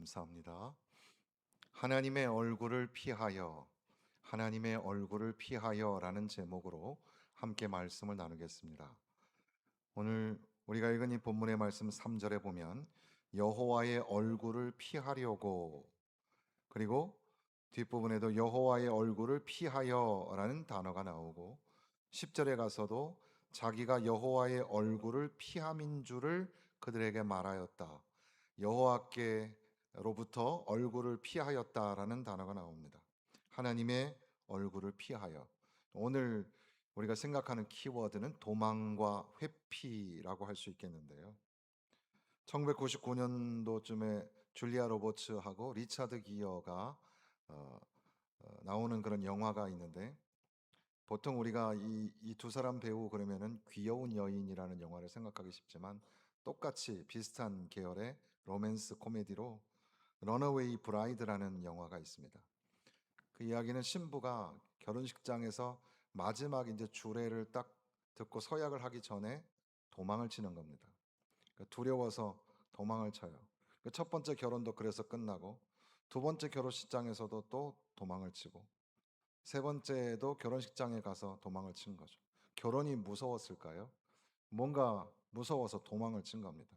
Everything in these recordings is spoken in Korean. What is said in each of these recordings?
감사합니다. 하나님의 얼굴을 피하여, 하나님의 얼굴을 피하여라는 제목으로 함께 말씀을 나누겠습니다. 오늘 우리가 읽은 이 본문의 말씀 3절에 보면 여호와의 얼굴을 피하려고, 그리고 뒷부분에도 여호와의 얼굴을 피하여라는 단어가 나오고 10절에 가서도 자기가 여호와의 얼굴을 피함인 줄을 그들에게 말하였다. 여호와께로부터 얼굴을 피하였다라는 단어가 나옵니다. 하나님의 얼굴을 피하여. 오늘 우리가 생각하는 키워드는 도망과 회피라고 할 수 있겠는데요. 1999년도쯤에 줄리아 로버츠하고 리차드 기어가 나오는 그런 영화가 있는데, 보통 우리가 이 두 사람 배우 그러면은 귀여운 여인이라는 영화를 생각하기 쉽지만 똑같이 비슷한 계열의 로맨스 코미디로 런어웨이 브라이드라는 영화가 있습니다. 그 이야기는 신부가 결혼식장에서 마지막 이제 주례를 딱 듣고 서약을 하기 전에 도망을 치는 겁니다. 두려워서 도망을 쳐요. 첫 번째 결혼도 그래서 끝나고, 두 번째 결혼식장에서도 또 도망을 치고, 세 번째도 결혼식장에 가서 도망을 친 거죠. 결혼이 무서웠을까요? 뭔가 무서워서 도망을 친 겁니다.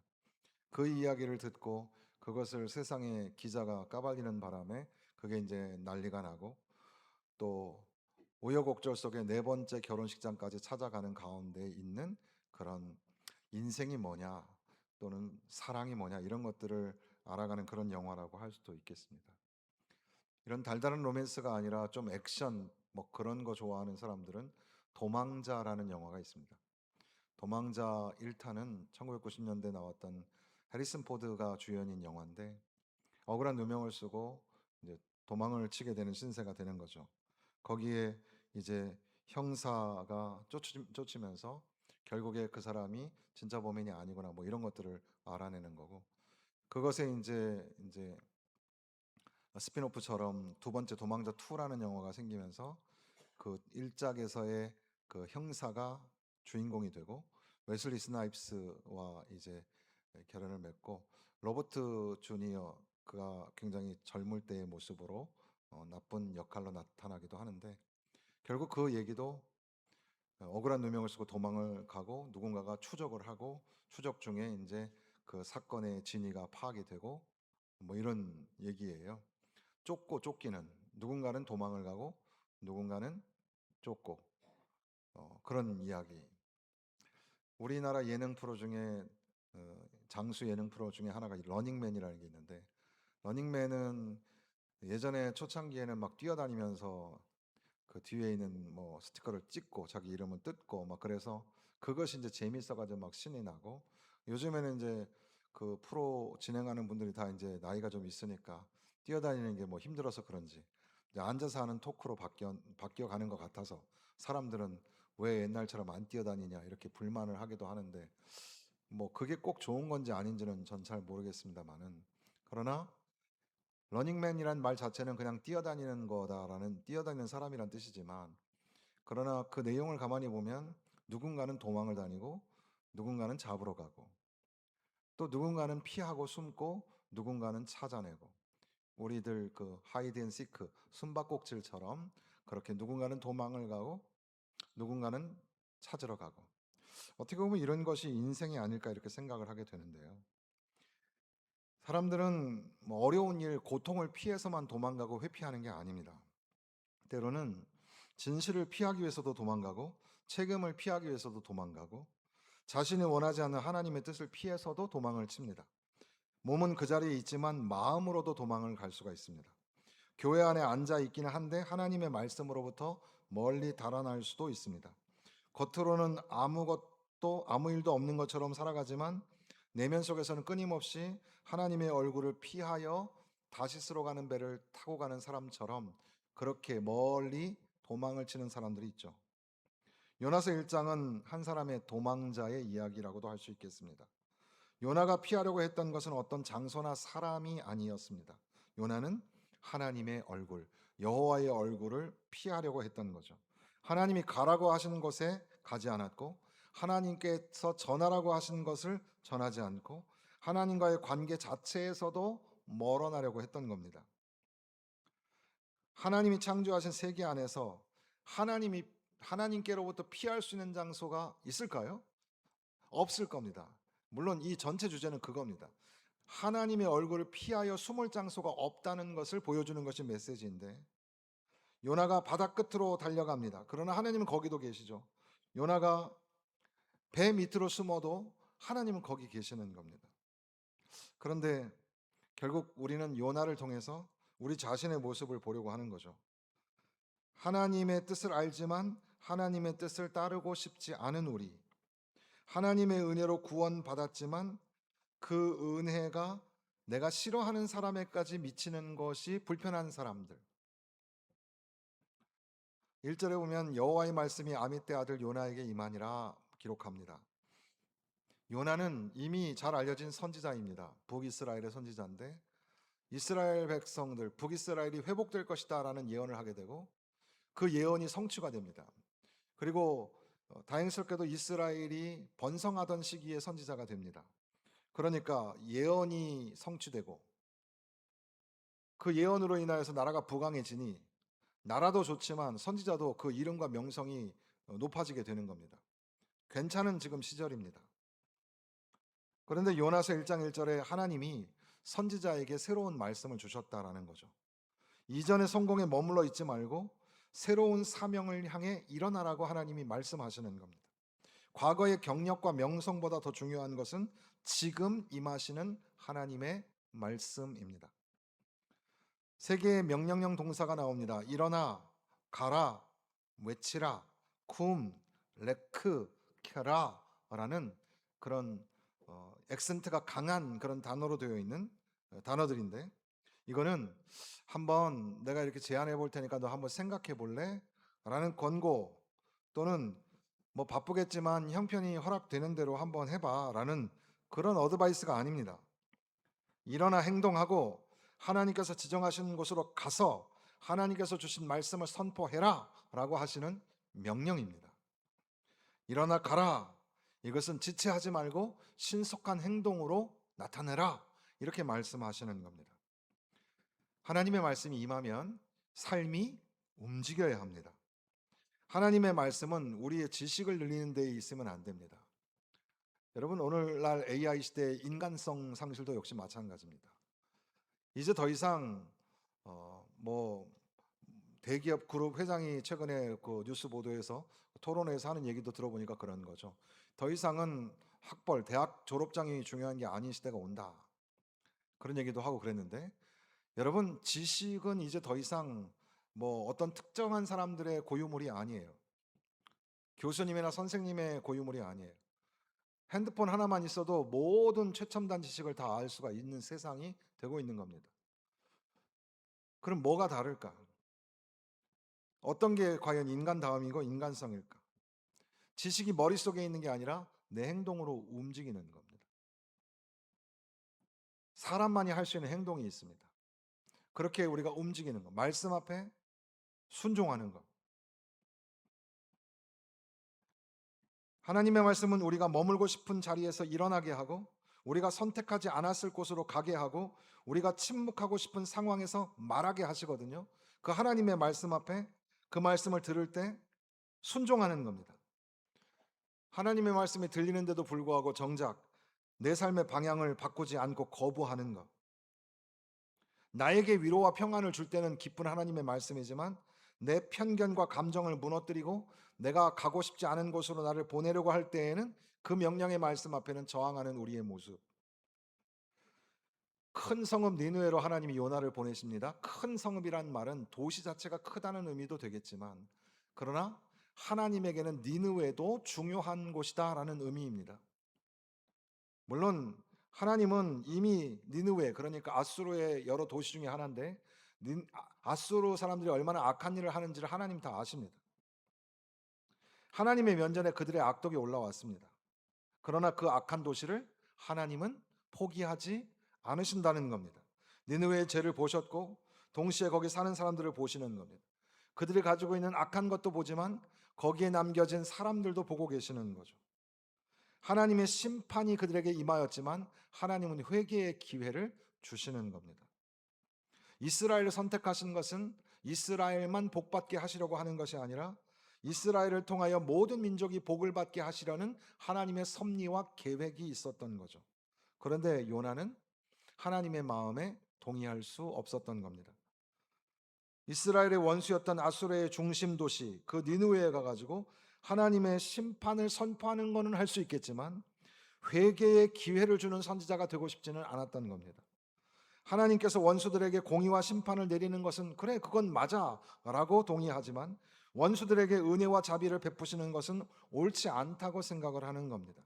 그 이야기를 듣고 그것을 세상에 기자가 까발리는 바람에 그게 이제 난리가 나고, 또 우여곡절 속에 네 번째 결혼식장까지 찾아가는 가운데 있는 그런 인생이 뭐냐 또는 사랑이 뭐냐 이런 것들을 알아가는 그런 영화라고 할 수도 있겠습니다. 이런 달달한 로맨스가 아니라 좀 액션 뭐 그런 거 좋아하는 사람들은 도망자라는 영화가 있습니다. 도망자 1탄은 1990년대 나왔던 해리슨 포드가 주연인 영화인데, 억울한 누명을 쓰고 이제 도망을 치게 되는 신세가 되는 거죠. 거기에 이제 형사가 쫓으면서 결국에 그 사람이 진짜 범인이 아니구나 뭐 이런 것들을 알아내는 거고, 그것에 이제 스피노프처럼 두 번째 도망자 2라는 영화가 생기면서 그 1작에서의 그 형사가 주인공이 되고 웨슬리 스나이프스와 이제 결연을 맺고, 로버트 주니어 그가 굉장히 젊을 때의 모습으로 나쁜 역할로 나타나기도 하는데, 결국 그 얘기도 억울한 누명을 쓰고 도망을 가고 누군가가 추적을 하고 추적 중에 이제 그 사건의 진위가 파악이 되고 뭐 이런 얘기예요. 쫓고 쫓기는, 누군가는 도망을 가고 누군가는 쫓고 그런 이야기. 우리나라 예능 프로 중에 장수 예능 프로 중에 하나가 러닝맨이라는 게 있는데, 러닝맨은 예전에 초창기에는 막 뛰어다니면서 그 뒤에 있는 뭐 스티커를 찍고 자기 이름을 뜯고 막 그래서 그것이 이제 재밌어가지고 막 신이 나고, 요즘에는 이제 그 프로 진행하는 분들이 다 이제 나이가 좀 있으니까 뛰어다니는 게 뭐 힘들어서 그런지 이제 앉아서 하는 토크로 바뀌어가는 것 같아서 사람들은 왜 옛날처럼 안 뛰어다니냐 이렇게 불만을 하기도 하는데, 뭐 그게 꼭 좋은 건지 아닌지는 전 잘 모르겠습니다만은, 그러나 러닝맨이란 말 자체는 그냥 뛰어다니는 거다라는, 뛰어다니는 사람이란 뜻이지만, 그러나 그 내용을 가만히 보면 누군가는 도망을 다니고 누군가는 잡으러 가고 또 누군가는 피하고 숨고 누군가는 찾아내고, 우리들 그 하이드 앤 시크 숨바꼭질처럼 그렇게 누군가는 도망을 가고 누군가는 찾으러 가고, 어떻게 보면 이런 것이 인생이 아닐까 이렇게 생각을 하게 되는데요. 사람들은 뭐 어려운 일, 고통을 피해서만 도망가고 회피하는 게 아닙니다. 때로는 진실을 피하기 위해서도 도망가고 책임을 피하기 위해서도 도망가고 자신이 원하지 않는 하나님의 뜻을 피해서도 도망을 칩니다. 몸은 그 자리에 있지만 마음으로도 도망을 갈 수가 있습니다. 교회 안에 앉아 있기는 한데 하나님의 말씀으로부터 멀리 달아날 수도 있습니다. 겉으로는 아무 일도 없는 것처럼 살아가지만 내면 속에서는 끊임없이 하나님의 얼굴을 피하여 다시스로 가는 배를 타고 가는 사람처럼 그렇게 멀리 도망을 치는 사람들이 있죠. 요나서 1장은 한 사람의 도망자의 이야기라고도 할 수 있겠습니다. 요나가 피하려고 했던 것은 어떤 장소나 사람이 아니었습니다. 요나는 하나님의 얼굴, 여호와의 얼굴을 피하려고 했던 거죠. 하나님이 가라고 하시는 곳에 가지 않았고, 하나님께서 전하라고 하신 것을 전하지 않고, 하나님과의 관계 자체에서도 멀어나려고 했던 겁니다. 하나님이 창조하신 세계 안에서 하나님께로부터 피할 수 있는 장소가 있을까요? 없을 겁니다. 물론 이 전체 주제는 그겁니다. 하나님의 얼굴을 피하여 숨을 장소가 없다는 것을 보여주는 것이 메시지인데, 요나가 바다 끝으로 달려갑니다. 그러나 하나님은 거기도 계시죠. 요나가 배 밑으로 숨어도 하나님은 거기 계시는 겁니다. 그런데 결국 우리는 요나를 통해서 우리 자신의 모습을 보려고 하는 거죠. 하나님의 뜻을 알지만 하나님의 뜻을 따르고 싶지 않은 우리, 하나님의 은혜로 구원받았지만 그 은혜가 내가 싫어하는 사람에까지 미치는 것이 불편한 사람들. 1절에 보면 여호와의 말씀이 아미떼 아들 요나에게 임하니라 기록합니다. 요나는 이미 잘 알려진 선지자입니다. 북이스라엘의 선지자인데, 이스라엘 백성들, 북이스라엘이 회복될 것이다 라는 예언을 하게 되고 그 예언이 성취가 됩니다. 그리고 다행스럽게도 이스라엘이 번성하던 시기에 선지자가 됩니다. 그러니까 예언이 성취되고 그 예언으로 인하여서 나라가 부강해지니 나라도 좋지만 선지자도 그 이름과 명성이 높아지게 되는 겁니다. 괜찮은 지금 시절입니다. 그런데 요나서 1장 1절에 하나님이 선지자에게 새로운 말씀을 주셨다라는 거죠. 이전의 성공에 머물러 있지 말고 새로운 사명을 향해 일어나라고 하나님이 말씀하시는 겁니다. 과거의 경력과 명성보다 더 중요한 것은 지금 임하시는 하나님의 말씀입니다. 세 개의 명령형 동사가 나옵니다. 일어나, 가라, 외치라, 쿰, 레크, 켜라라는 그런 액센트가 강한 그런 단어로 되어 있는 단어들인데, 이거는 한번 내가 이렇게 제안해 볼 테니까 너 한번 생각해 볼래? 라는 권고, 또는 뭐 바쁘겠지만 형편이 허락되는 대로 한번 해봐 라는 그런 어드바이스가 아닙니다. 일어나 행동하고 하나님께서 지정하신 곳으로 가서 하나님께서 주신 말씀을 선포해라 라고 하시는 명령입니다. 일어나 가라, 이것은 지체하지 말고 신속한 행동으로 나타내라, 이렇게 말씀하시는 겁니다. 하나님의 말씀이 임하면 삶이 움직여야 합니다. 하나님의 말씀은 우리의 지식을 늘리는 데에 있으면 안 됩니다. 여러분, 오늘날 AI 시대의 인간성 상실도 역시 마찬가지입니다. 이제 더 이상 뭐 대기업 그룹 회장이 최근에 그 뉴스 보도에서 토론회에서 하는 얘기도 들어보니까 그런 거죠. 더 이상은 학벌, 대학 졸업장이 중요한 게 아닌 시대가 온다, 그런 얘기도 하고 그랬는데, 여러분, 지식은 이제 더 이상 뭐 어떤 특정한 사람들의 고유물이 아니에요. 교수님이나 선생님의 고유물이 아니에요. 핸드폰 하나만 있어도 모든 최첨단 지식을 다 알 수가 있는 세상이 되고 있는 겁니다. 그럼 뭐가 다를까? 어떤 게 과연 인간다움이고 인간성일까? 지식이 머릿속에 있는 게 아니라 내 행동으로 움직이는 겁니다. 사람만이 할 수 있는 행동이 있습니다. 그렇게 우리가 움직이는 것, 말씀 앞에 순종하는 것. 하나님의 말씀은 우리가 머물고 싶은 자리에서 일어나게 하고, 우리가 선택하지 않았을 곳으로 가게 하고, 우리가 침묵하고 싶은 상황에서 말하게 하시거든요. 그 하나님의 말씀 앞에 그 말씀을 들을 때 순종하는 겁니다. 하나님의 말씀이 들리는데도 불구하고 정작 내 삶의 방향을 바꾸지 않고 거부하는 것. 나에게 위로와 평안을 줄 때는 기쁜 하나님의 말씀이지만 내 편견과 감정을 무너뜨리고 내가 가고 싶지 않은 곳으로 나를 보내려고 할 때에는 그 명령의 말씀 앞에는 저항하는 우리의 모습. 큰 성읍 니느웨로 하나님이 요나를 보내십니다. 큰 성읍이란 말은 도시 자체가 크다는 의미도 되겠지만, 그러나 하나님에게는 니느웨도 중요한 곳이다라는 의미입니다. 물론 하나님은 이미 니느웨, 그러니까 아수르의 여러 도시 중에 하나인데, 아수르 사람들이 얼마나 악한 일을 하는지를 하나님 다 아십니다. 하나님의 면전에 그들의 악독이 올라왔습니다. 그러나 그 악한 도시를 하나님은 포기하지 않으신다는 겁니다. 니느웨의 죄를 보셨고 동시에 거기 사는 사람들을 보시는 겁니다. 그들이 가지고 있는 악한 것도 보지만 거기에 남겨진 사람들도 보고 계시는 거죠. 하나님의 심판이 그들에게 임하였지만 하나님은 회개의 기회를 주시는 겁니다. 이스라엘을 선택하신 것은 이스라엘만 복받게 하시려고 하는 것이 아니라 이스라엘을 통하여 모든 민족이 복을 받게 하시려는 하나님의 섭리와 계획이 있었던 거죠. 그런데 요나는 하나님의 마음에 동의할 수 없었던 겁니다. 이스라엘의 원수였던 아수르의 중심 도시 그 니느웨에 가가지고 하나님의 심판을 선포하는 것은 할 수 있겠지만 회개의 기회를 주는 선지자가 되고 싶지는 않았던 겁니다. 하나님께서 원수들에게 공의와 심판을 내리는 것은 그래 그건 맞아 라고 동의하지만 원수들에게 은혜와 자비를 베푸시는 것은 옳지 않다고 생각을 하는 겁니다.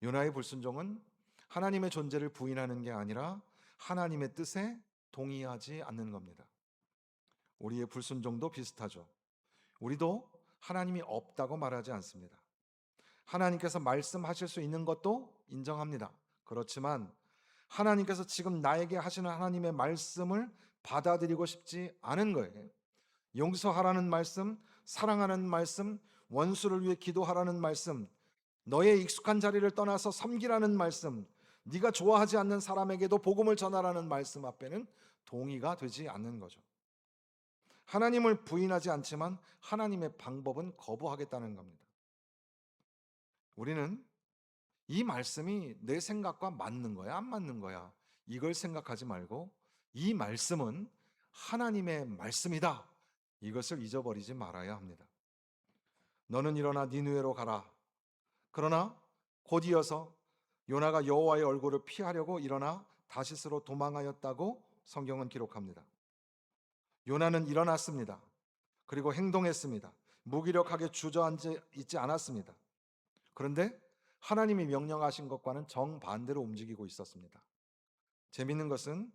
요나의 불순종은 하나님의 존재를 부인하는 게 아니라 하나님의 뜻에 동의하지 않는 겁니다. 우리의 불순종도 비슷하죠. 우리도 하나님이 없다고 말하지 않습니다. 하나님께서 말씀하실 수 있는 것도 인정합니다. 그렇지만 하나님께서 지금 나에게 하시는 하나님의 말씀을 받아들이고 싶지 않은 거예요. 용서하라는 말씀, 사랑하는 말씀, 원수를 위해 기도하라는 말씀, 너의 익숙한 자리를 떠나서 섬기라는 말씀, 네가 좋아하지 않는 사람에게도 복음을 전하라는 말씀 앞에는 동의가 되지 않는 거죠. 하나님을 부인하지 않지만 하나님의 방법은 거부하겠다는 겁니다. 우리는 이 말씀이 내 생각과 맞는 거야, 안 맞는 거야, 이걸 생각하지 말고 이 말씀은 하나님의 말씀이다, 이것을 잊어버리지 말아야 합니다. 너는 일어나 니느웨로 가라. 그러나 곧 이어서 요나가 여호와의 얼굴을 피하려고 일어나 다시스로 도망하였다고 성경은 기록합니다. 요나는 일어났습니다. 그리고 행동했습니다. 무기력하게 주저앉아 있지 않았습니다. 그런데 하나님이 명령하신 것과는 정반대로 움직이고 있었습니다. 재밌는 것은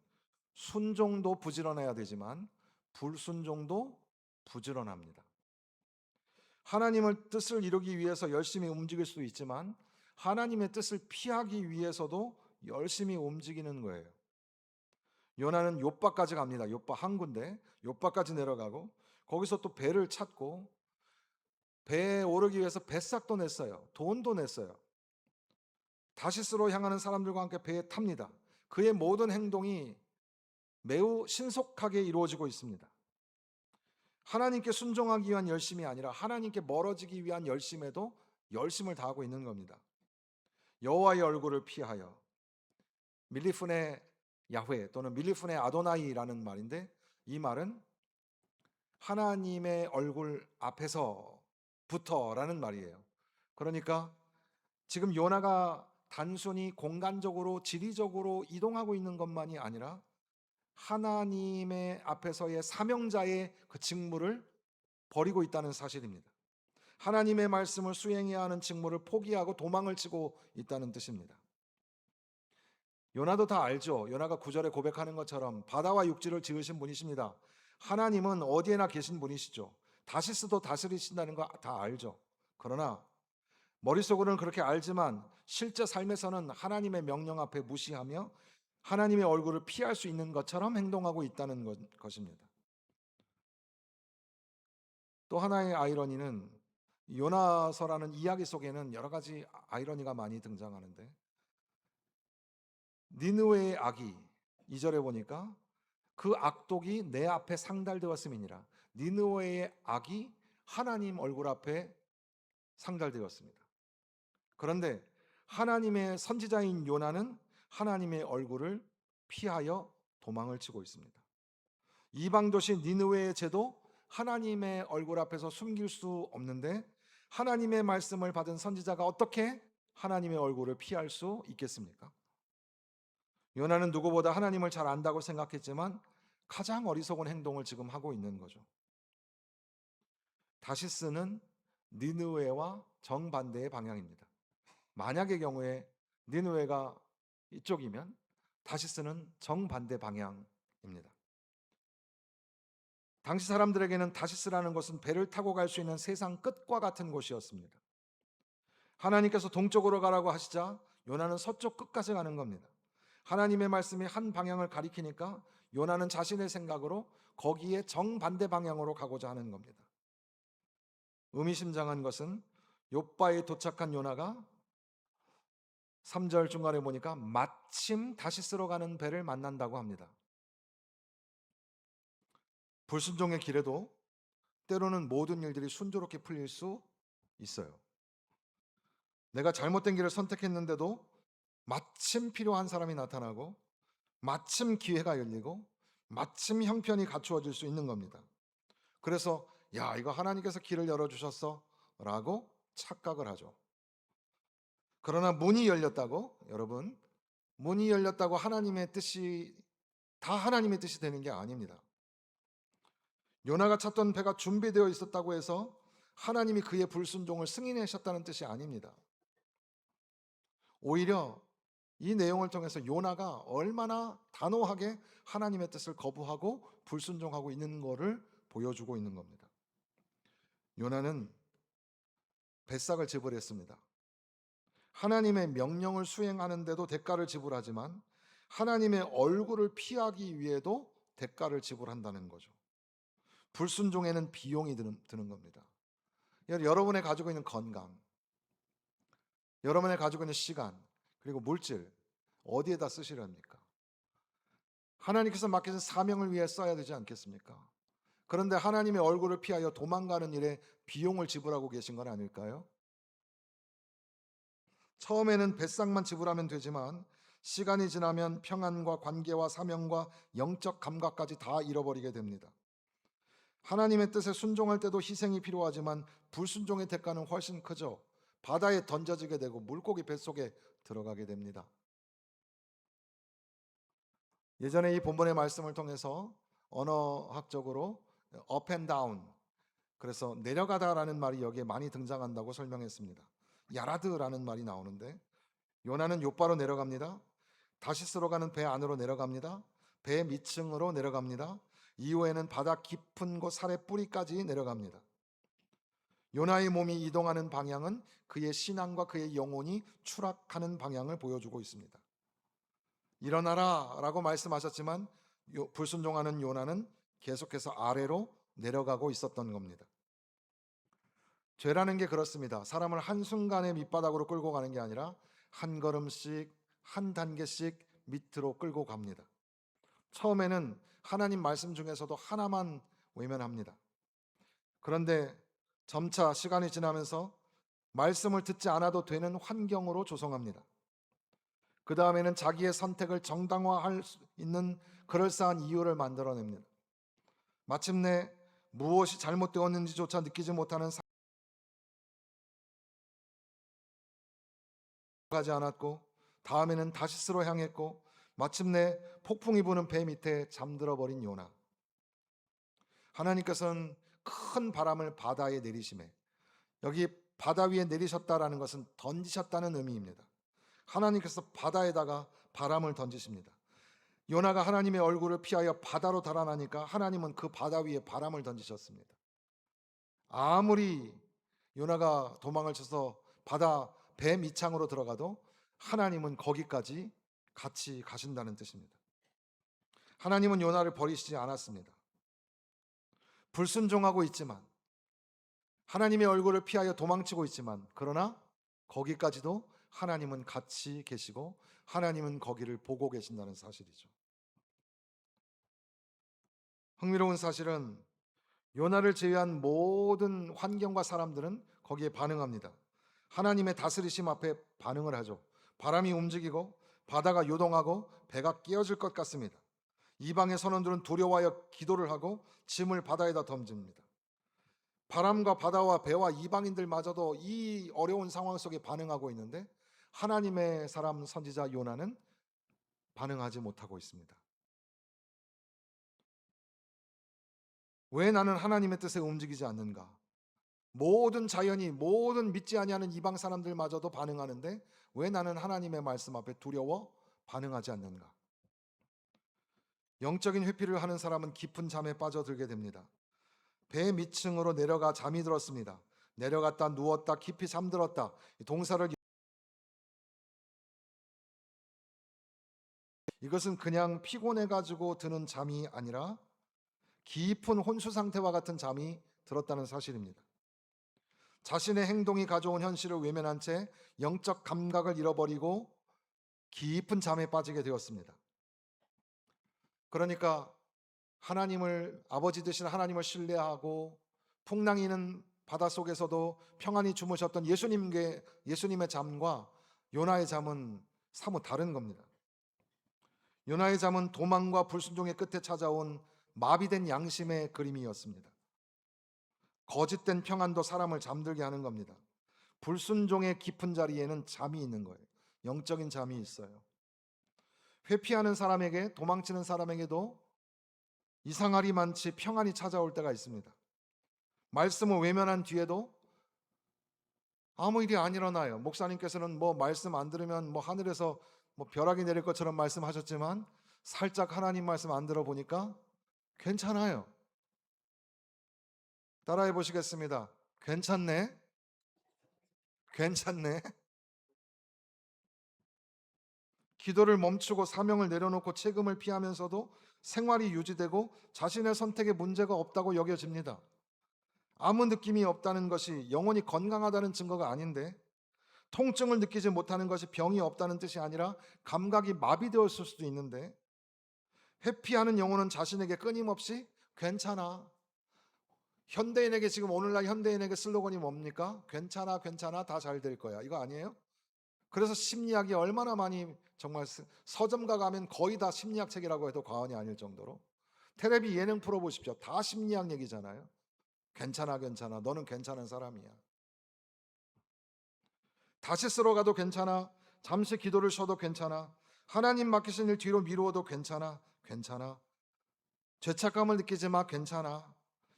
순종도 부지런해야 되지만 불순종도 부지런합니다. 하나님의 뜻을 이루기 위해서 열심히 움직일 수 있지만 하나님의 뜻을 피하기 위해서도 열심히 움직이는 거예요. 요나는 욥바까지 갑니다. 욥바 한 군데, 욥바까지 내려가고 거기서 또 배를 찾고 배에 오르기 위해서 배싹도 냈어요. 돈도 냈어요. 다시스로 향하는 사람들과 함께 배에 탑니다. 그의 모든 행동이 매우 신속하게 이루어지고 있습니다. 하나님께 순종하기 위한 열심이 아니라 하나님께 멀어지기 위한 열심에도 열심을 다하고 있는 겁니다. 여호와의 얼굴을 피하여, 밀리푼의 야훼 또는 밀리푼의 아도나이라는 말인데 이 말은 하나님의 얼굴 앞에서부터라는 말이에요. 그러니까 지금 요나가 단순히 공간적으로 지리적으로 이동하고 있는 것만이 아니라 하나님의 앞에서의 사명자의 그 직무를 버리고 있다는 사실입니다. 하나님의 말씀을 수행해야 하는 직무를 포기하고 도망을 치고 있다는 뜻입니다. 요나도 다 알죠. 요나가 9절에 고백하는 것처럼 바다와 육지를 지으신 분이십니다. 하나님은 어디에나 계신 분이시죠. 다시스도 다스리신다는 거 다 알죠. 그러나 머릿속으로는 그렇게 알지만 실제 삶에서는 하나님의 명령 앞에 무시하며 하나님의 얼굴을 피할 수 있는 것처럼 행동하고 있다는 것입니다. 또 하나의 아이러니는 요나서라는 이야기 속에는 여러 가지 아이러니가 많이 등장하는데 니느웨의 악이 2절에 보니까 그 악독이 내 앞에 상달되었음이니라. 니느웨의 악이 하나님 얼굴 앞에 상달되었습니다. 그런데 하나님의 선지자인 요나는 하나님의 얼굴을 피하여 도망을 치고 있습니다. 이방 도시 니느웨의 죄도 하나님의 얼굴 앞에서 숨길 수 없는데 하나님의 말씀을 받은 선지자가 어떻게 하나님의 얼굴을 피할 수 있겠습니까? 요나는 누구보다 하나님을 잘 안다고 생각했지만 가장 어리석은 행동을 지금 하고 있는 거죠. 다시스는 니느웨와 정반대의 방향입니다. 만약의 경우에 니느웨가 이쪽이면 다시스는 정반대 방향입니다. 당시 사람들에게는 다시스라는 것은 배를 타고 갈 수 있는 세상 끝과 같은 곳이었습니다. 하나님께서 동쪽으로 가라고 하시자 요나는 서쪽 끝까지 가는 겁니다. 하나님의 말씀이 한 방향을 가리키니까 요나는 자신의 생각으로 거기에 정반대 방향으로 가고자 하는 겁니다. 의미심장한 것은 욥바에 도착한 요나가 3절 중간에 보니까 마침 다시 쓸어가는 배를 만난다고 합니다. 불순종의 길에도 때로는 모든 일들이 순조롭게 풀릴 수 있어요. 내가 잘못된 길을 선택했는데도 마침 필요한 사람이 나타나고 마침 기회가 열리고 마침 형편이 갖추어질 수 있는 겁니다. 그래서 야, 이거 하나님께서 길을 열어주셨어 라고 착각을 하죠. 그러나 문이 열렸다고, 여러분, 문이 열렸다고 하나님의 뜻이 다 하나님의 뜻이 되는 게 아닙니다. 요나가 찾던 배가 준비되어 있었다고 해서 하나님이 그의 불순종을 승인하셨다는 뜻이 아닙니다. 오히려 이 내용을 통해서 요나가 얼마나 단호하게 하나님의 뜻을 거부하고 불순종하고 있는 것을 보여주고 있는 겁니다. 요나는 배싹을 지불했습니다. 하나님의 명령을 수행하는데도 대가를 지불하지만 하나님의 얼굴을 피하기 위해도 대가를 지불한다는 거죠. 불순종에는 비용이 드는 겁니다. 여러분의 가지고 있는 건강, 여러분의 가지고 있는 시간, 그리고 물질 어디에다 쓰시렵니까? 하나님께서 맡기신 사명을 위해 써야 되지 않겠습니까? 그런데 하나님의 얼굴을 피하여 도망가는 일에 비용을 지불하고 계신 건 아닐까요? 처음에는 배상만 지불하면 되지만 시간이 지나면 평안과 관계와 사명과 영적 감각까지 다 잃어버리게 됩니다. 하나님의 뜻에 순종할 때도 희생이 필요하지만 불순종의 대가는 훨씬 크죠. 바다에 던져지게 되고 물고기 뱃속에 들어가게 됩니다. 예전에 이 본문의 말씀을 통해서 언어학적으로 up and down, 그래서 내려가다라는 말이 여기에 많이 등장한다고 설명했습니다. 야라드라는 말이 나오는데 요나는 욥바로 내려갑니다. 다시 쓸어가는 배 안으로 내려갑니다. 배 밑층으로 내려갑니다. 이후에는 바다 깊은 곳 살의 뿌리까지 내려갑니다. 요나의 몸이 이동하는 방향은 그의 신앙과 그의 영혼이 추락하는 방향을 보여주고 있습니다. 일어나라 라고 말씀하셨지만 불순종하는 요나는 계속해서 아래로 내려가고 있었던 겁니다. 죄라는 게 그렇습니다. 사람을 한순간에 밑바닥으로 끌고 가는 게 아니라 한 걸음씩 한 단계씩 밑으로 끌고 갑니다. 처음에는 하나님 말씀 중에서도 하나만 외면합니다. 그런데 점차 시간이 지나면서 말씀을 듣지 않아도 되는 환경으로 조성합니다. 그 다음에는 자기의 선택을 정당화할 수 있는 그럴싸한 이유를 만들어냅니다. 마침내 무엇이 잘못되었는지조차 느끼지 못하는 가지 않았고 다음에는 다시스로 향했고 마침내 폭풍이 부는 배 밑에 잠들어 버린 요나. 하나님께서는 큰 바람을 바다에 내리심에, 여기 바다 위에 내리셨다라는 것은 던지셨다는 의미입니다. 하나님께서 바다에다가 바람을 던지십니다. 요나가 하나님의 얼굴을 피하여 바다로 달아나니까 하나님은 그 바다 위에 바람을 던지셨습니다. 아무리 요나가 도망을 쳐서 바다 배 밑창으로 들어가도 하나님은 거기까지 같이 가신다는 뜻입니다. 하나님은 요나를 버리시지 않았습니다. 불순종하고 있지만, 하나님의 얼굴을 피하여 도망치고 있지만, 그러나 거기까지도 하나님은 같이 계시고 하나님은 거기를 보고 계신다는 사실이죠. 흥미로운 사실은 요나를 제외한 모든 환경과 사람들은 거기에 반응합니다. 하나님의 다스리심 앞에 반응을 하죠. 바람이 움직이고 바다가 요동하고 배가 깨어질 것 같습니다. 이방의 선원들은 두려워하여 기도를 하고 짐을 바다에다 던집니다. 바람과 바다와 배와 이방인들마저도 이 어려운 상황 속에 반응하고 있는데 하나님의 사람 선지자 요나는 반응하지 못하고 있습니다. 왜 나는 하나님의 뜻에 움직이지 않는가? 모든 자연이, 모든 믿지 아니하는 이방 사람들마저도 반응하는데 왜 나는 하나님의 말씀 앞에 두려워 반응하지 않는가? 영적인 회피를 하는 사람은 깊은 잠에 빠져들게 됩니다. 배 밑층으로 내려가 잠이 들었습니다. 내려갔다 누웠다 깊이 잠들었다. 동사를 이것은 그냥 피곤해가지고 드는 잠이 아니라 깊은 혼수 상태와 같은 잠이 들었다는 사실입니다. 자신의 행동이 가져온 현실을 외면한 채 영적 감각을 잃어버리고 깊은 잠에 빠지게 되었습니다. 그러니까 하나님을, 아버지 되신 하나님을 신뢰하고 풍랑이 있는 바닷속에서도 평안히 주무셨던 예수님의 잠과 요나의 잠은 사뭇 다른 겁니다. 요나의 잠은 도망과 불순종의 끝에 찾아온 마비된 양심의 그림이었습니다. 거짓된 평안도 사람을 잠들게 하는 겁니다. 불순종의 깊은 자리에는 잠이 있는 거예요. 영적인 잠이 있어요. 회피하는 사람에게, 도망치는 사람에게도 이상하리만치 평안이 찾아올 때가 있습니다. 말씀을 외면한 뒤에도 아무 일이 안 일어나요. 목사님께서는 뭐 말씀 안 들으면 뭐 하늘에서 뭐 벼락이 내릴 것처럼 말씀하셨지만 살짝 하나님 말씀 안 들어보니까 괜찮아요. 따라해 보시겠습니다. 괜찮네? 괜찮네? 기도를 멈추고 사명을 내려놓고 책임을 피하면서도 생활이 유지되고 자신의 선택에 문제가 없다고 여겨집니다. 아무 느낌이 없다는 것이 영혼이 건강하다는 증거가 아닌데, 통증을 느끼지 못하는 것이 병이 없다는 뜻이 아니라 감각이 마비되었을 수도 있는데, 회피하는 영혼은 자신에게 끊임없이 괜찮아. 현대인에게, 지금 오늘날 현대인에게 슬로건이 뭡니까? 괜찮아, 괜찮아, 다 잘 될 거야. 이거 아니에요? 그래서 심리학이 얼마나 많이, 정말 서점가 가면 거의 다 심리학 책이라고 해도 과언이 아닐 정도로, 텔레비 예능 프로 보십시오. 다 심리학 얘기잖아요. 괜찮아, 괜찮아, 너는 괜찮은 사람이야. 다시 쓰러 가도 괜찮아, 잠시 기도를 쉬어도 괜찮아, 하나님 맡기신 일 뒤로 미루어도 괜찮아, 괜찮아, 죄책감을 느끼지 마, 괜찮아,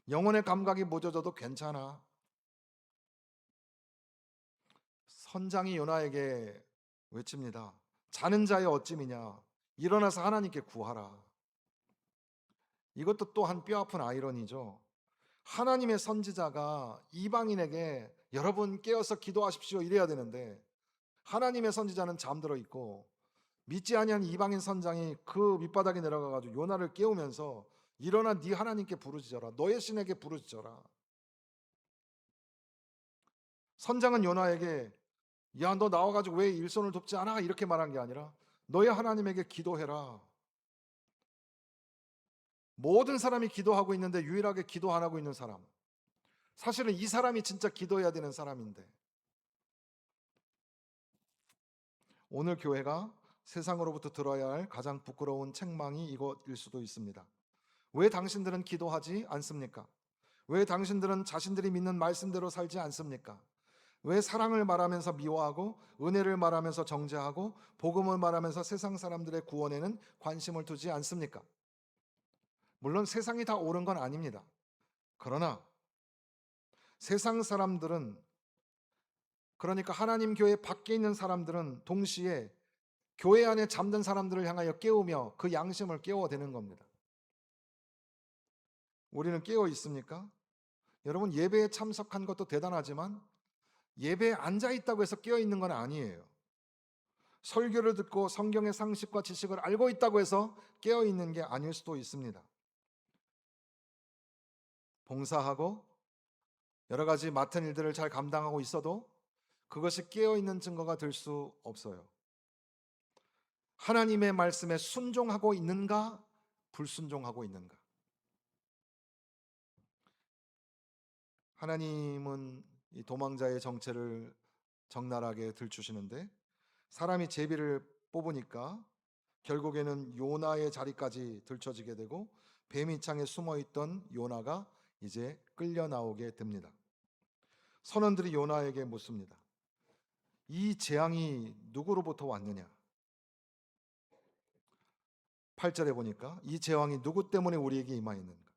영혼의 감각이 무뎌져도 괜찮아. 선장이 요나에게 외칩니다. 자는 자의 어찌미냐, 일어나서 하나님께 구하라. 이것도 또한 뼈아픈 아이러니죠. 하나님의 선지자가 이방인에게 여러분 깨어서 기도하십시오 이래야 되는데, 하나님의 선지자는 잠들어 있고 믿지 아니한 이방인 선장이 그 밑바닥에 내려가 가지고 요나를 깨우면서 일어나 네 하나님께 부르짖어라, 너의 신에게 부르짖어라. 선장은 요나에게 야, 너 나와 가지고 왜 일손을 돕지 않아? 이렇게 말한 게 아니라 너의 하나님에게 기도해라. 모든 사람이 기도하고 있는데 유일하게 기도 안 하고 있는 사람, 사실은 이 사람이 진짜 기도해야 되는 사람인데, 오늘 교회가 세상으로부터 들어야 할 가장 부끄러운 책망이 이것일 수도 있습니다. 왜 당신들은 기도하지 않습니까? 왜 당신들은 자신들이 믿는 말씀대로 살지 않습니까? 왜 사랑을 말하면서 미워하고 은혜를 말하면서 정죄하고 복음을 말하면서 세상 사람들의 구원에는 관심을 두지 않습니까? 물론 세상이 다 옳은 건 아닙니다. 그러나 세상 사람들은, 그러니까 하나님 교회 밖에 있는 사람들은 동시에 교회 안에 잠든 사람들을 향하여 깨우며 그 양심을 깨워대는 겁니다. 우리는 깨어 있습니까? 여러분, 예배에 참석한 것도 대단하지만 예배에 앉아 있다고 해서 깨어 있는 건 아니에요. 설교를 듣고 성경의 상식과 지식을 알고 있다고 해서 깨어 있는 게 아닐 수도 있습니다. 봉사하고 여러 가지 맡은 일들을 잘 감당하고 있어도 그것이 깨어 있는 증거가 될 수 없어요. 하나님의 말씀에 순종하고 있는가, 불순종하고 있는가? 하나님은 이 도망자의 정체를 적나라하게 들추시는데, 사람이 제비를 뽑으니까 결국에는 요나의 자리까지 들춰지게 되고 뱀이 창에 숨어 있던 요나가 이제 끌려 나오게 됩니다. 선원들이 요나에게 묻습니다. 이 재앙이 누구로부터 왔느냐? 8절에 보니까 이 재앙이 누구 때문에 우리에게 임하였는가?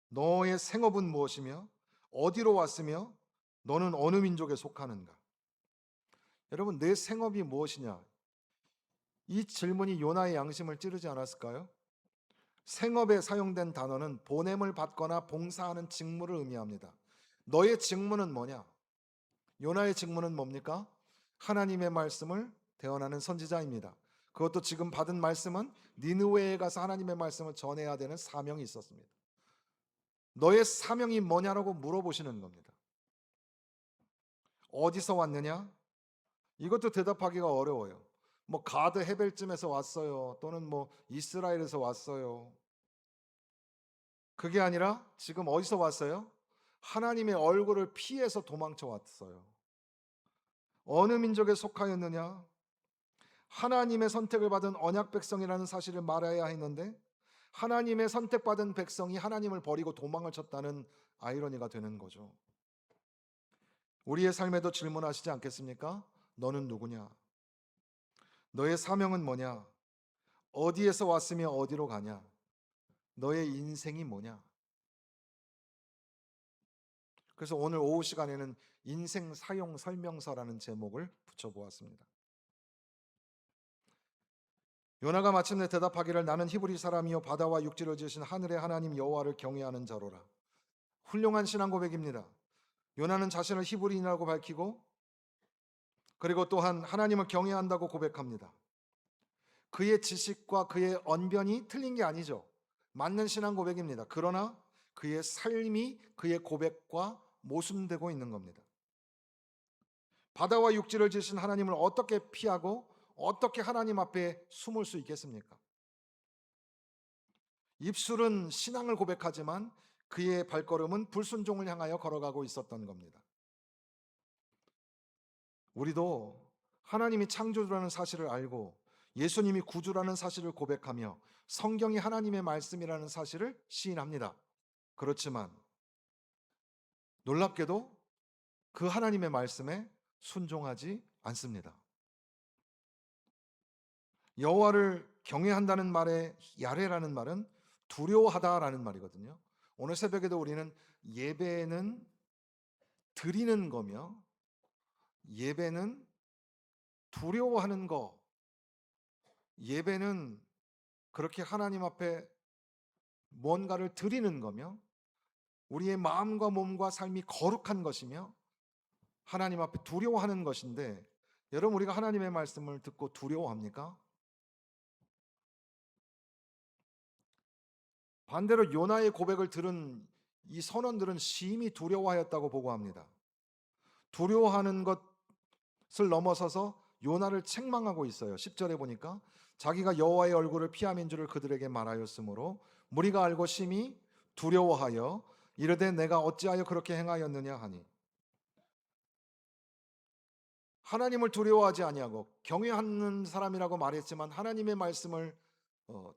너의 생업은 무엇이며 어디로 왔으며 너는 어느 민족에 속하는가? 여러분, 내 생업이 무엇이냐? 이 질문이 요나의 양심을 찌르지 않았을까요? 생업에 사용된 단어는 보냄을 받거나 봉사하는 직무를 의미합니다. 너의 직무는 뭐냐? 요나의 직무는 뭡니까? 하나님의 말씀을 대언하는 선지자입니다. 그것도 지금 받은 말씀은 니느웨에 가서 하나님의 말씀을 전해야 되는 사명이 있었습니다. 너의 사명이 뭐냐라고 물어보시는 겁니다. 어디서 왔느냐? 이것도 대답하기가 어려워요. 뭐 가드 헤벨쯤에서 왔어요. 또는 뭐 이스라엘에서 왔어요. 그게 아니라 지금 어디서 왔어요? 하나님의 얼굴을 피해서 도망쳐 왔어요. 어느 민족에 속하였느냐? 하나님의 선택을 받은 언약 백성이라는 사실을 말해야 했는데 하나님의 선택받은 백성이 하나님을 버리고 도망을 쳤다는 아이러니가 되는 거죠. 우리의 삶에도 질문하시지 않겠습니까? 너는 누구냐? 너의 사명은 뭐냐? 어디에서 왔으며 어디로 가냐? 너의 인생이 뭐냐? 그래서 오늘 오후 시간에는 인생 사용 설명서라는 제목을 붙여보았습니다. 요나가 마침내 대답하기를 나는 히브리 사람이요 바다와 육지를 지으신 하늘의 하나님 여호와를 경외하는 자로라. 훌륭한 신앙 고백입니다. 요나는 자신을 히브리인이라고 밝히고 그리고 또한 하나님을 경외한다고 고백합니다. 그의 지식과 그의 언변이 틀린 게 아니죠. 맞는 신앙 고백입니다. 그러나 그의 삶이 그의 고백과 모순되고 있는 겁니다. 바다와 육지를 지으신 하나님을 어떻게 피하고 어떻게 하나님 앞에 숨을 수 있겠습니까? 입술은 신앙을 고백하지만 그의 발걸음은 불순종을 향하여 걸어가고 있었던 겁니다. 우리도 하나님이 창조주라는 사실을 알고 예수님이 구주라는 사실을 고백하며 성경이 하나님의 말씀이라는 사실을 시인합니다. 그렇지만 놀랍게도 그 하나님의 말씀에 순종하지 않습니다. 여호와를 경외한다는 말의 야레라는 말은 두려워하다라는 말이거든요. 오늘 새벽에도 우리는 예배는 드리는 거며 예배는 두려워하는 거, 예배는 그렇게 하나님 앞에 뭔가를 드리는 거며 우리의 마음과 몸과 삶이 거룩한 것이며 하나님 앞에 두려워하는 것인데 여러분 우리가 하나님의 말씀을 듣고 두려워합니까? 반대로 요나의 고백을 들은 이 선원들은 심히 두려워하였다고 보고합니다. 두려워하는 것을 넘어서서 요나를 책망하고 있어요. 10절에 보니까 자기가 여호와의 얼굴을 피함인 줄을 그들에게 말하였으므로 무리가 알고 심히 두려워하여 이르되 내가 어찌하여 그렇게 행하였느냐 하니 하나님을 두려워하지 아니하고 경외하는 사람이라고 말했지만 하나님의 말씀을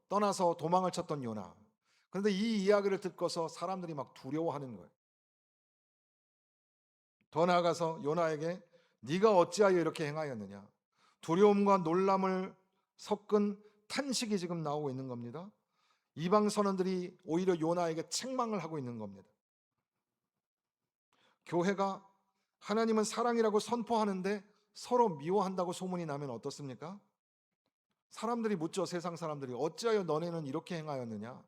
떠나서 도망을 쳤던 요나. 그런데 이 이야기를 듣고서 사람들이 막 두려워하는 거예요. 더 나아가서 요나에게 네가 어찌하여 이렇게 행하였느냐. 두려움과 놀람을 섞은 탄식이 지금 나오고 있는 겁니다. 이방 선원들이 오히려 요나에게 책망을 하고 있는 겁니다. 교회가 하나님은 사랑이라고 선포하는데 서로 미워한다고 소문이 나면 어떻습니까? 사람들이 묻죠. 세상 사람들이 어찌하여 너네는 이렇게 행하였느냐.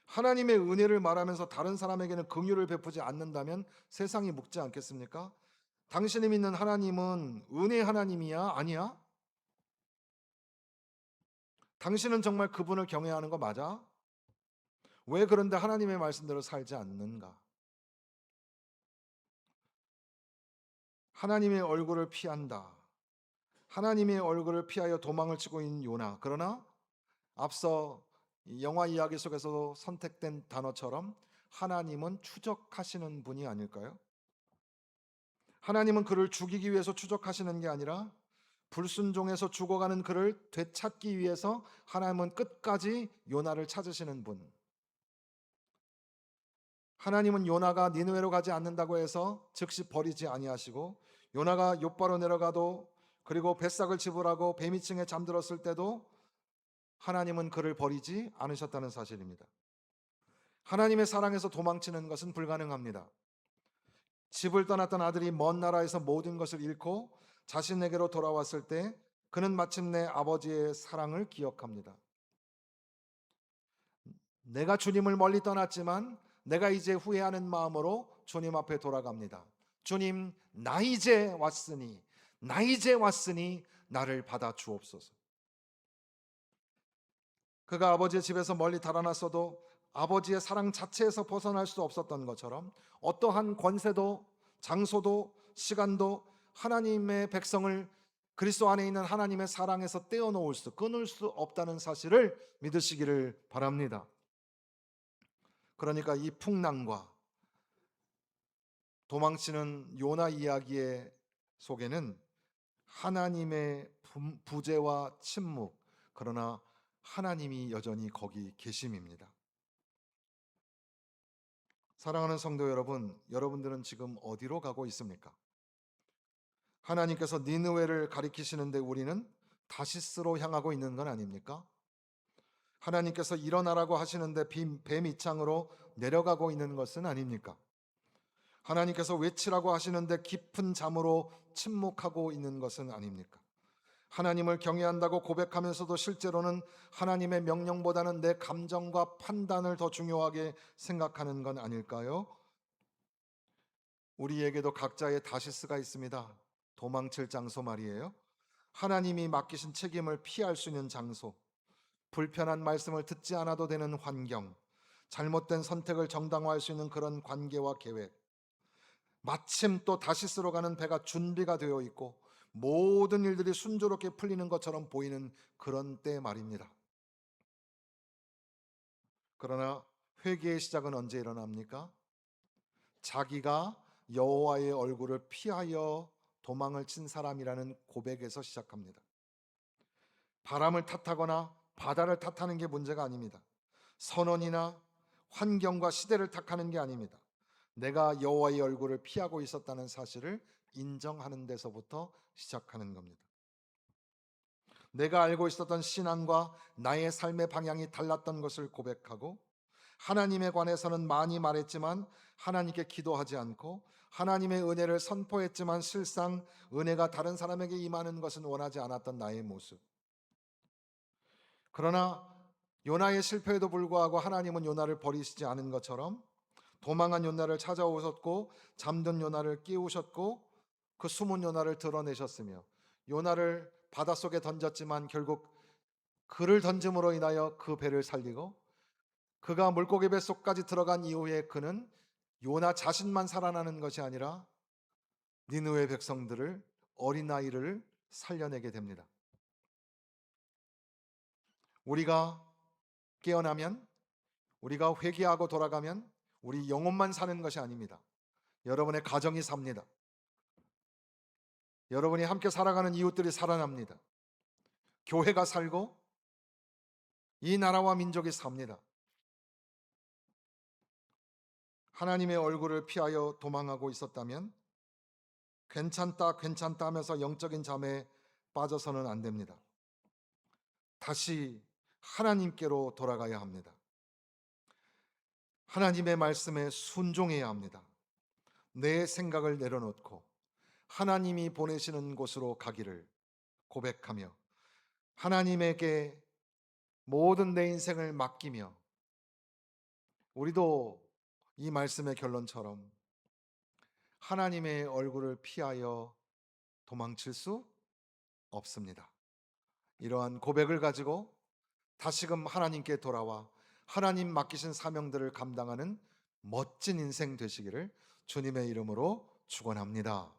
하나님의 은혜를 말하면서 다른 사람에게는 긍휼을 베푸지 않는다면 세상이 묻지 않겠습니까? 당신이 믿는 하나님은 은혜 하나님이야? 아니야? 당신은 정말 그분을 경외하는 거 맞아? 왜 그런데 하나님의 말씀대로 살지 않는가? 하나님의 얼굴을 피한다. 하나님의 얼굴을 피하여 도망을 치고 있는 요나. 그러나 앞서 영화 이야기 속에서 선택된 단어처럼 하나님은 추적하시는 분이 아닐까요? 하나님은 그를 죽이기 위해서 추적하시는 게 아니라 불순종해서 죽어가는 그를 되찾기 위해서 하나님은 끝까지 요나를 찾으시는 분. 하나님은 요나가 니느웨로 가지 않는다고 해서 즉시 버리지 아니하시고 요나가 욥바로 내려가도 그리고 뱃삭을 지불하고 뱀위층에 잠들었을 때도 하나님은 그를 버리지 않으셨다는 사실입니다. 하나님의 사랑에서 도망치는 것은 불가능합니다. 집을 떠났던 아들이 먼 나라에서 모든 것을 잃고 자신에게로 돌아왔을 때 그는 마침내 아버지의 사랑을 기억합니다. 내가 주님을 멀리 떠났지만 내가 이제 후회하는 마음으로 주님 앞에 돌아갑니다. 주님, 나 이제 왔으니 나를 받아 주옵소서. 그가 아버지의 집에서 멀리 달아났어도 아버지의 사랑 자체에서 벗어날 수 없었던 것처럼 어떠한 권세도 장소도 시간도 하나님의 백성을 그리스도 안에 있는 하나님의 사랑에서 끊을 수 없다는 사실을 믿으시기를 바랍니다. 그러니까 이 풍랑과 도망치는 요나 이야기의 속에는 하나님의 부재와 침묵, 그러나 하나님이 여전히 거기 계심입니다. 사랑하는 성도 여러분, 여러분들은 지금 어디로 가고 있습니까? 하나님께서 니느웨를 가리키시는데 우리는 다시스로 향하고 있는 건 아닙니까? 하나님께서 일어나라고 하시는데 배 밑창으로 내려가고 있는 것은 아닙니까? 하나님께서 외치라고 하시는데 깊은 잠으로 침묵하고 있는 것은 아닙니까? 하나님을 경외한다고 고백하면서도 실제로는 하나님의 명령보다는 내 감정과 판단을 더 중요하게 생각하는 건 아닐까요? 우리에게도 각자의 다시스가 있습니다. 도망칠 장소 말이에요. 하나님이 맡기신 책임을 피할 수 있는 장소, 불편한 말씀을 듣지 않아도 되는 환경, 잘못된 선택을 정당화할 수 있는 그런 관계와 계획, 마침 또 다시스로 가는 배가 준비가 되어 있고 모든 일들이 순조롭게 풀리는 것처럼 보이는 그런 때 말입니다. 그러나 회개의 시작은 언제 일어납니까? 자기가 여호와의 얼굴을 피하여 도망을 친 사람이라는 고백에서 시작합니다. 바람을 탓하거나 바다를 탓하는 게 문제가 아닙니다. 선언이나 환경과 시대를 탓하는 게 아닙니다. 내가 여호와의 얼굴을 피하고 있었다는 사실을 인정하는 데서부터 시작하는 겁니다. 내가 알고 있었던 신앙과 나의 삶의 방향이 달랐던 것을 고백하고, 하나님에 관해서는 많이 말했지만 하나님께 기도하지 않고, 하나님의 은혜를 선포했지만 실상 은혜가 다른 사람에게 임하는 것은 원하지 않았던 나의 모습. 그러나 요나의 실패에도 불구하고 하나님은 요나를 버리시지 않은 것처럼 도망한 요나를 찾아오셨고 잠든 요나를 깨우셨고 그 숨은 요나를 드러내셨으며, 요나를 바닷속에 던졌지만 결국 그를 던짐으로 인하여 그 배를 살리고, 그가 물고기 뱃속까지 들어간 이후에 그는 요나 자신만 살아나는 것이 아니라 니느웨 백성들을, 어린아이를 살려내게 됩니다. 우리가 깨어나면, 우리가 회개하고 돌아가면 우리 영혼만 사는 것이 아닙니다. 여러분의 가정이 삽니다. 여러분이 함께 살아가는 이웃들이 살아납니다. 교회가 살고 이 나라와 민족이 삽니다. 하나님의 얼굴을 피하여 도망하고 있었다면 괜찮다 괜찮다 하면서 영적인 잠에 빠져서는 안 됩니다. 다시 하나님께로 돌아가야 합니다. 하나님의 말씀에 순종해야 합니다. 내 생각을 내려놓고 하나님이 보내시는 곳으로 가기를 고백하며 하나님에게 모든 내 인생을 맡기며, 우리도 이 말씀의 결론처럼 하나님의 얼굴을 피하여 도망칠 수 없습니다. 이러한 고백을 가지고 다시금 하나님께 돌아와 하나님 맡기신 사명들을 감당하는 멋진 인생 되시기를 주님의 이름으로 축원합니다.